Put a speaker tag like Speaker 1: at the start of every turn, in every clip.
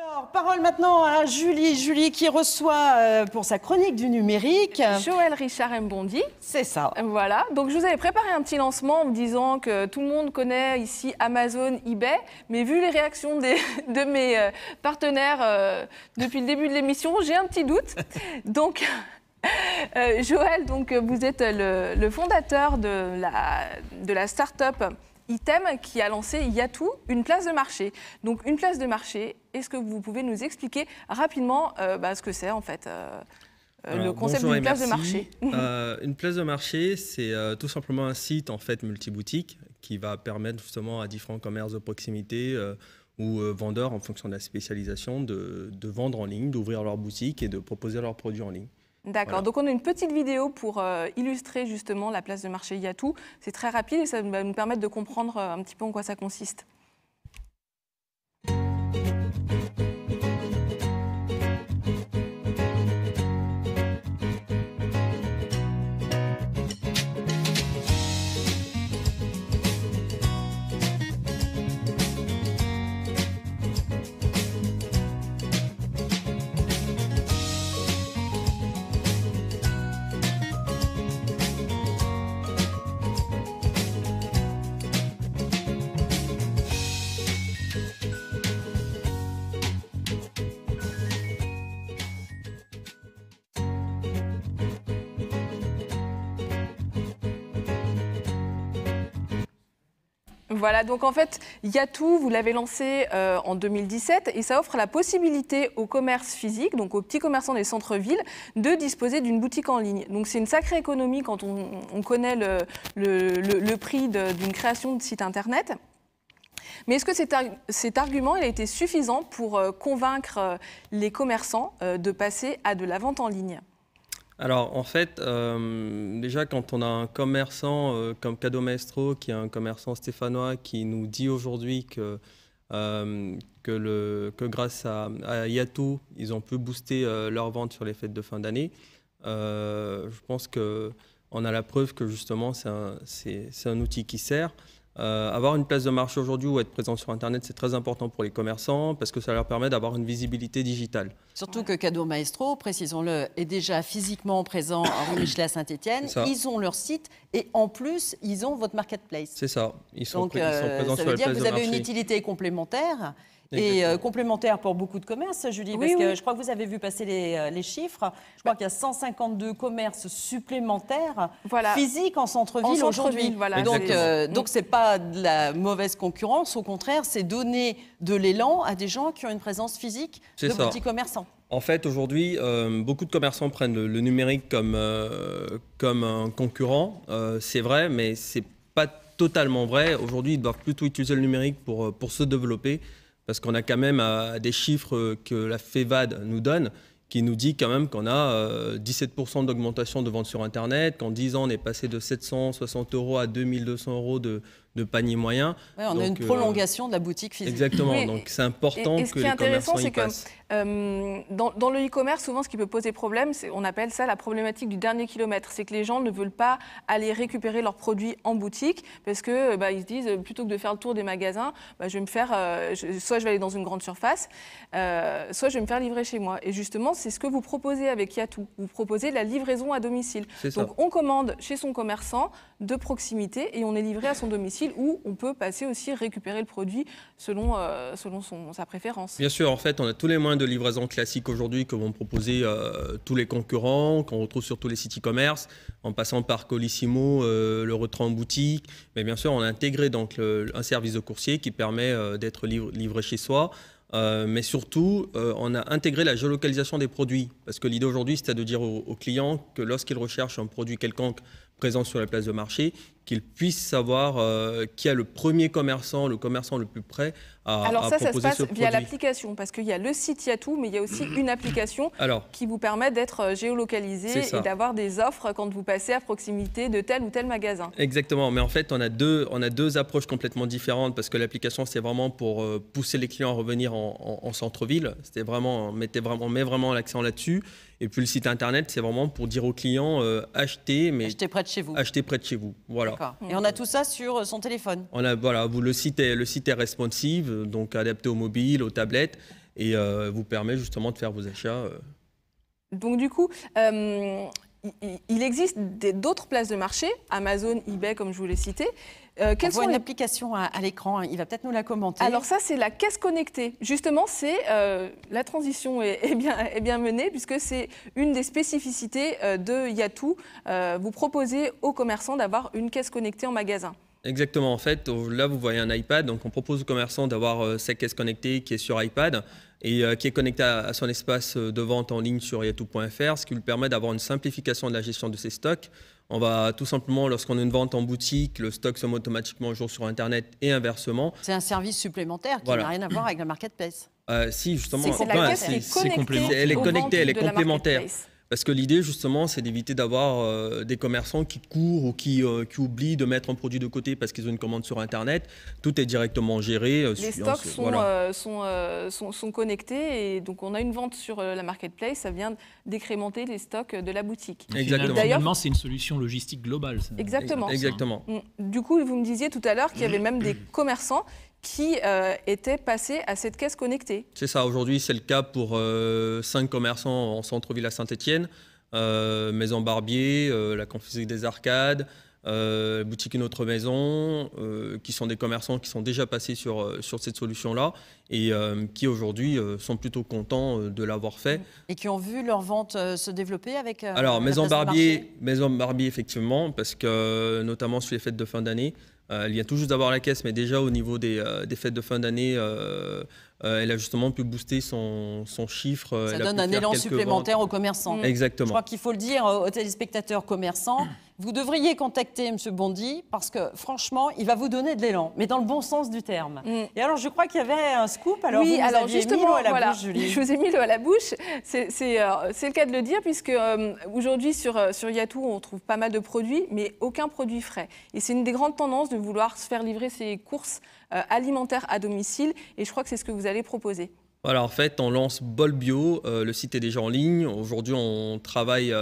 Speaker 1: Alors, parole maintenant à Julie. Julie qui reçoit pour sa chronique du numérique
Speaker 2: Joël Richard Mbondi.
Speaker 1: C'est ça.
Speaker 2: Voilà. Donc, je vous avais préparé un petit lancement en me disant que tout le monde connaît ici Amazon, eBay. Mais vu les réactions de mes partenaires depuis le début de l'émission, j'ai un petit doute. Donc, Joël, donc, vous êtes le fondateur de la start-up Item qui a lancé Yatou, une place de marché. Donc une place de marché, est-ce que vous pouvez nous expliquer rapidement ce que c'est en fait le concept d'une place de marché?
Speaker 3: Une place de marché, c'est tout simplement un site en fait multiboutique qui va permettre justement à différents commerces de proximité ou vendeurs en fonction de la spécialisation de vendre en ligne, d'ouvrir leur boutique et de proposer leurs produits en ligne.
Speaker 2: D'accord, voilà. Donc on a une petite vidéo pour illustrer justement la place de marché Yatou. C'est très rapide et ça va nous permettre de comprendre un petit peu en quoi ça consiste. Voilà, donc en fait, Yatou, vous l'avez lancé en 2017 et ça offre la possibilité aux commerces physiques, donc aux petits commerçants des centres-villes, de disposer d'une boutique en ligne. Donc c'est une sacrée économie quand on connaît le prix d'une création de site internet. Mais est-ce que cet argument il a été suffisant pour convaincre les commerçants de passer à de la vente en ligne ?
Speaker 3: Alors en fait, déjà quand on a un commerçant comme Cadeau Maestro, qui est un commerçant stéphanois, qui nous dit aujourd'hui que grâce à Yatou, ils ont pu booster leur vente sur les fêtes de fin d'année, je pense qu'on a la preuve que justement c'est un outil qui sert. Avoir une place de marché aujourd'hui ou être présent sur Internet, c'est très important pour les commerçants parce que ça leur permet d'avoir une visibilité digitale.
Speaker 1: Surtout que Cadeau Maestro, précisons-le, est déjà physiquement présent à rue Michelet à Saint-Étienne. Ils ont leur site et en plus, ils ont votre marketplace.
Speaker 3: C'est ça. Ils sont présents
Speaker 1: sur la place de marché. Ça veut dire que vous avez une utilité complémentaire. Et complémentaire pour beaucoup de commerces, Julie, parce que je crois que vous avez vu passer les chiffres. Je crois qu'il y a 152 commerces supplémentaires physiques en centre-ville aujourd'hui.
Speaker 2: Voilà.
Speaker 1: Donc ce n'est pas de la mauvaise concurrence, au contraire, c'est donner de l'élan à des gens qui ont une présence physique de petits commerçants.
Speaker 3: En fait, aujourd'hui, beaucoup de commerçants prennent le numérique comme un concurrent. C'est vrai, mais ce n'est pas totalement vrai. Aujourd'hui, ils doivent plutôt utiliser le numérique pour se développer. Parce qu'on a quand même des chiffres que la FEVAD nous donne, qui nous dit quand même qu'on a 17% d'augmentation de ventes sur Internet, qu'en 10 ans, on est passé de 760 € à 2200 € de panier moyen.
Speaker 1: Ouais, on a une prolongation de la boutique physique.
Speaker 3: Exactement, donc c'est important que les commerçants y passent.
Speaker 2: Dans le e-commerce, souvent, ce qui peut poser problème, on appelle ça la problématique du dernier kilomètre. C'est que les gens ne veulent pas aller récupérer leurs produits en boutique parce que ils se disent, plutôt que de faire le tour des magasins, je vais me faire, soit je vais aller dans une grande surface, soit je vais me faire livrer chez moi. Et justement, c'est ce que vous proposez avec Yatou. Vous proposez la livraison à domicile. Donc, on commande chez son commerçant de proximité et on est livré à son domicile où on peut passer aussi récupérer le produit selon sa préférence.
Speaker 3: Bien sûr, en fait, on a tous les moyens de livraison classiques aujourd'hui que vont proposer tous les concurrents, qu'on retrouve sur tous les sites e-commerce, en passant par Colissimo, le retrait en boutique. Mais bien sûr, on a intégré donc un service de coursier qui permet d'être livré chez soi. Mais surtout, on a intégré la géolocalisation des produits. Parce que l'idée aujourd'hui, c'était de dire aux clients que lorsqu'ils recherchent un produit quelconque présent sur la place de marché, qu'ils puissent savoir qui est le premier commerçant, le commerçant le plus prêt à proposer ce produit.
Speaker 2: Alors ça se passe via l'application, parce qu'il y a le site Yatou, mais il y a aussi une application qui vous permet d'être géolocalisé et d'avoir des offres quand vous passez à proximité de tel ou tel magasin.
Speaker 3: Exactement, mais en fait, on a deux approches complètement différentes, parce que l'application, c'est vraiment pour pousser les clients à revenir en centre-ville. On met vraiment l'accent là-dessus. Et puis le site internet, c'est vraiment pour dire aux clients achetez
Speaker 1: près de chez vous.
Speaker 3: Achetez près de chez vous. Voilà.
Speaker 1: Et on a tout ça sur son téléphone.
Speaker 3: Le site est responsive, donc adapté aux mobiles, aux tablettes. et vous permet justement de faire vos achats.
Speaker 2: Donc du coup, il existe d'autres places de marché, Amazon, eBay, comme je vous l'ai cité.
Speaker 1: On voit une application à l'écran, hein. Il va peut-être nous la commenter.
Speaker 2: Alors ça, c'est la caisse connectée. Justement, la transition est bien menée, puisque c'est une des spécificités de Yatou. Vous proposez aux commerçants d'avoir une caisse connectée en magasin.
Speaker 3: Exactement. En fait, là, vous voyez un iPad. Donc, on propose aux commerçants d'avoir cette caisse connectée qui est sur iPad et qui est connectée à son espace de vente en ligne sur yatou.fr, ce qui lui permet d'avoir une simplification de la gestion de ses stocks. On va tout simplement, lorsqu'on a une vente en boutique, le stock se met automatiquement un jour sur Internet et inversement.
Speaker 1: C'est un service supplémentaire qui n'a rien à voir avec la marketplace.
Speaker 3: Si, justement.
Speaker 2: C'est la caisse qui est connectée.
Speaker 3: Elle est connectée, elle est complémentaire.
Speaker 2: Marketplace.
Speaker 3: Parce que l'idée, justement, c'est d'éviter d'avoir des commerçants qui courent ou qui oublient de mettre un produit de côté parce qu'ils ont une commande sur Internet. Tout est directement géré.
Speaker 2: Les stocks sont connectés et donc on a une vente sur la marketplace. Ça vient décrémenter les stocks de la boutique.
Speaker 3: Exactement.
Speaker 4: Finalement, c'est une solution logistique globale. Ça.
Speaker 2: Exactement.
Speaker 3: Exactement.
Speaker 2: Du coup, vous me disiez tout à l'heure qu'il y avait même des commerçants qui étaient passés à cette caisse connectée.
Speaker 3: C'est ça, aujourd'hui c'est le cas pour 5 commerçants en centre-ville à Saint-Étienne, Maison Barbier, la Confiserie des Arcades, Boutique Une Autre Maison, qui sont des commerçants qui sont déjà passés sur cette solution-là et qui aujourd'hui sont plutôt contents de l'avoir fait.
Speaker 1: Et qui ont vu leur vente se développer avec
Speaker 3: Alors, Maison Barbier, effectivement, parce que notamment sur les fêtes de fin d'année, elle vient tout juste d'avoir la caisse, mais déjà au niveau des fêtes de fin d'année, elle a justement pu booster son chiffre.
Speaker 1: Ça donne un élan supplémentaire aux commerçants.
Speaker 3: Exactement.
Speaker 1: Je crois qu'il faut le dire aux téléspectateurs commerçants. Vous devriez contacter M. Bondy parce que franchement, il va vous donner de l'élan, mais dans le bon sens du terme. Et alors, je crois qu'il y avait un scoop. Alors,
Speaker 2: oui,
Speaker 1: vous aviez mis l'eau à la bouche, Julie.
Speaker 2: Je vous ai mis l'eau à la bouche. C'est le cas de le dire, puisque aujourd'hui, sur Yatou, on trouve pas mal de produits, mais aucun produit frais. Et c'est une des grandes tendances de vouloir se faire livrer ses courses alimentaires à domicile. Et je crois que c'est ce que vous allez proposer.
Speaker 3: Voilà, en fait, on lance Bol Bio. Le site est déjà en ligne. Aujourd'hui, on travaille...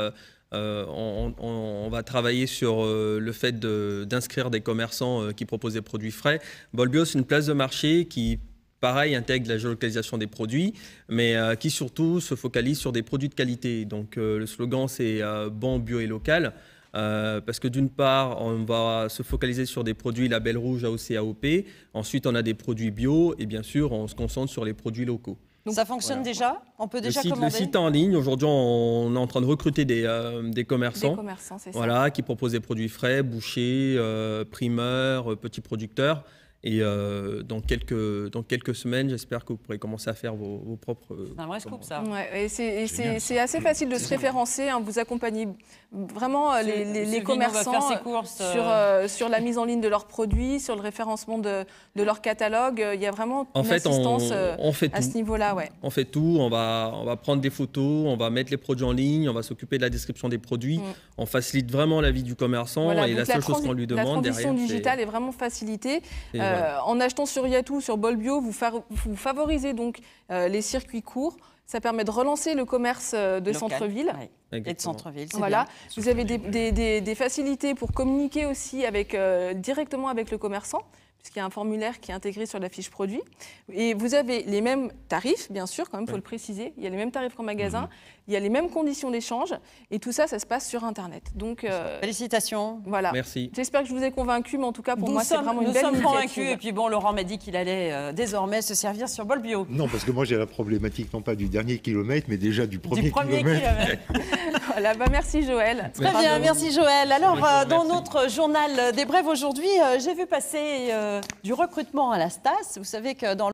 Speaker 3: on va travailler sur le fait d'inscrire des commerçants qui proposent des produits frais. Bol Bio, c'est une place de marché qui, pareil, intègre la géolocalisation des produits, mais qui surtout se focalise sur des produits de qualité. Donc le slogan, c'est bon, bio et local. Parce que d'une part, on va se focaliser sur des produits label rouge AOC AOP. Ensuite, on a des produits bio et bien sûr, on se concentre sur les produits locaux.
Speaker 1: Donc, ça fonctionne déjà? On peut déjà commander?
Speaker 3: Le site est en ligne. Aujourd'hui, on est en train de recruter des commerçants.
Speaker 2: Des commerçants, c'est ça.
Speaker 3: Voilà, qui proposent des produits frais, bouchers, primeurs, petits producteurs. Et dans quelques semaines, j'espère que vous pourrez commencer à faire vos propres...
Speaker 1: C'est un vrai scoop, ça.
Speaker 2: Ouais, c'est assez facile de se référencer. Hein, vous accompagnez vraiment les commerçants sur la mise en ligne de leurs produits, sur le référencement de leur catalogue. Il y a vraiment une assistance à ce niveau-là. Ouais.
Speaker 3: On fait tout. On va prendre des photos, on va mettre les produits en ligne, on va s'occuper de la description des produits. On facilite vraiment la vie du commerçant.
Speaker 2: Voilà,
Speaker 3: et la seule chose qu'on lui demande derrière,
Speaker 2: la transition digitale est vraiment facilitée. En achetant sur Yatou, sur Bol Bio, vous favorisez donc les circuits courts. Ça permet de relancer le commerce de centre-ville.
Speaker 1: Oui. Et de centre-ville,
Speaker 2: voilà. Vous avez des facilités pour communiquer aussi directement avec le commerçant, puisqu'il y a un formulaire qui est intégré sur la fiche produit. Et vous avez les mêmes tarifs, bien sûr, quand même, il faut le préciser. Il y a les mêmes tarifs qu'en magasin, il y a les mêmes conditions d'échange, et tout ça, ça se passe sur Internet. Donc,
Speaker 1: félicitations.
Speaker 2: Voilà.
Speaker 3: Merci.
Speaker 2: J'espère que je vous ai convaincu, mais en tout cas, pour moi, c'est vraiment une belle initiative.
Speaker 1: Nous sommes convaincus, et puis bon, Laurent m'a dit qu'il allait désormais se servir sur Bol Bio.
Speaker 5: Non, parce que moi, j'ai la problématique, non pas du dernier kilomètre, mais déjà du premier kilomètre.
Speaker 2: Voilà, merci Joël.
Speaker 1: Très bien, merci Joël. Alors, dans notre journal des brèves aujourd'hui, j'ai vu passer du recrutement à la Stas. Vous savez que dans